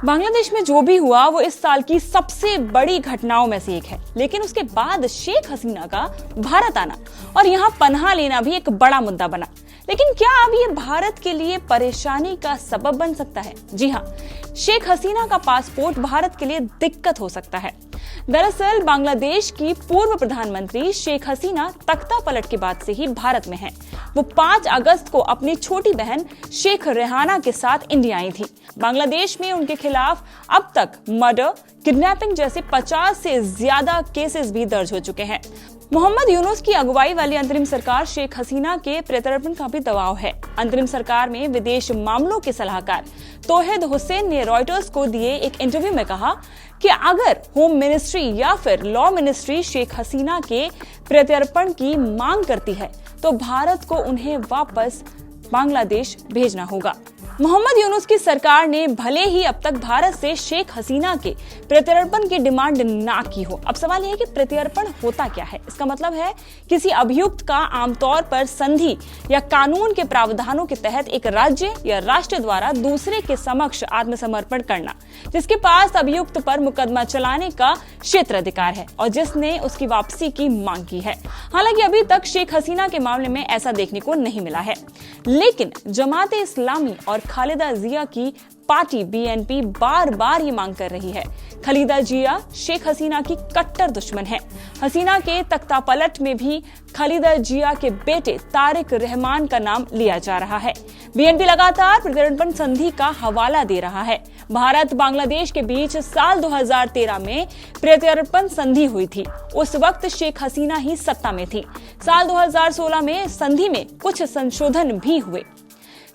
बांग्लादेश में जो भी हुआ वो इस साल की सबसे बड़ी घटनाओं में से एक है, लेकिन उसके बाद शेख हसीना का भारत आना और यहाँ पनाह लेना भी एक बड़ा मुद्दा बना। लेकिन क्या अब ये भारत के लिए परेशानी का सबब बन सकता है? जी हाँ, शेख हसीना का पासपोर्ट भारत के लिए दिक्कत हो सकता है। दरअसल बांग्लादेश की पूर्व प्रधानमंत्री शेख हसीना तख्ता पलट के बाद से ही भारत में हैं। वो 5 अगस्त को अपनी छोटी बहन शेख रेहाना के साथ इंडिया आई थी। बांग्लादेश में उनके खिलाफ अब तक मर्डर, किडनैपिंग जैसे 50 से ज्यादा केसेस भी दर्ज हो चुके हैं। मोहम्मद यूनुस की अगुवाई वाली अंतरिम सरकार शेख हसीना के प्रत्यर्पण का भी दबाव है। अंतरिम सरकार में विदेश मामलों के सलाहकार तौहीद हुसैन ने रॉयटर्स को दिए एक इंटरव्यू में कहा कि अगर होम मिनिस्ट्री या फिर लॉ मिनिस्ट्री शेख हसीना के प्रत्यर्पण की मांग करती है तो भारत को उन्हें वापस बांग्लादेश भेजना होगा। मोहम्मद यूनुस की सरकार ने भले ही अब तक भारत से शेख हसीना के प्रत्यर्पण की डिमांड ना की हो। अब सवाल यह है कि प्रत्यर्पण होता क्या है? इसका मतलब है किसी अभियुक्त का आमतौर पर संधि या कानून के प्रावधानों के तहत एक राज्य या राष्ट्र द्वारा दूसरे के समक्ष आत्मसमर्पण करना, जिसके पास अभियुक्त पर मुकदमा चलाने का क्षेत्राधिकार है और जिसने उसकी वापसी की मांग की है। हालांकि अभी तक शेख हसीना के मामले में ऐसा देखने को नहीं मिला है, लेकिन जमात इस्लामी और खालिदा जिया की पार्टी बीएनपी बार बार ये मांग कर रही है। खालिदा जिया शेख हसीना की कट्टर दुश्मन है। हसीना के तख्तापलट में भी खालिदा जिया के बेटे तारिक रहमान का नाम लिया जा रहा है। बीएनपी लगातार प्रत्यर्पण संधि का हवाला दे रहा है। भारत बांग्लादेश के बीच साल 2013 में प्रत्यर्पण संधि हुई थी। उस वक्त शेख हसीना ही सत्ता में थी। साल 2016 में संधि में कुछ संशोधन भी हुए।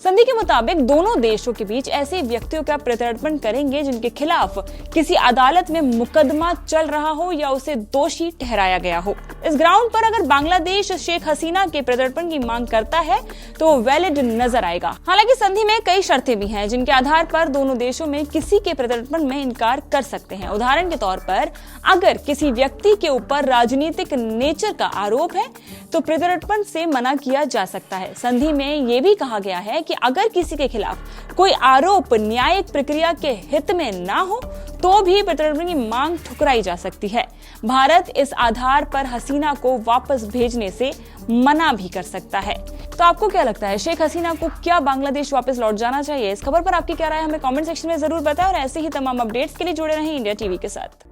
संधि के मुताबिक दोनों देशों के बीच ऐसे व्यक्तियों का प्रत्यर्पण करेंगे जिनके खिलाफ किसी अदालत में मुकदमा चल रहा हो या उसे दोषी ठहराया गया हो। इस ग्राउंड पर अगर बांग्लादेश शेख हसीना के प्रत्यर्पण की मांग करता है तो वैलिड नजर आएगा। हालांकि संधि में कई शर्तें भी हैं जिनके आधार पर दोनों देशों में किसी के प्रत्यर्पण में इनकार कर सकते हैं। उदाहरण के तौर पर अगर किसी व्यक्ति के ऊपर राजनीतिक नेचर का आरोप है तो प्रत्यर्पण से मना किया जा सकता है। संधि में ये भी कहा गया है कि अगर किसी के खिलाफ कोई आरोप न्यायिक प्रक्रिया के हित में ना हो तो भी प्रत्यर्पण की मांग ठुकराई जा सकती है। भारत इस आधार पर हसीना को वापस भेजने से मना भी कर सकता है। तो आपको क्या लगता है, शेख हसीना को क्या बांग्लादेश वापस लौट जाना चाहिए? इस खबर पर आपकी क्या राय है हमें कमेंट सेक्शन में जरूर बताएं और ऐसे ही तमाम अपडेट्स के लिए जुड़े रहें इंडिया टीवी के साथ।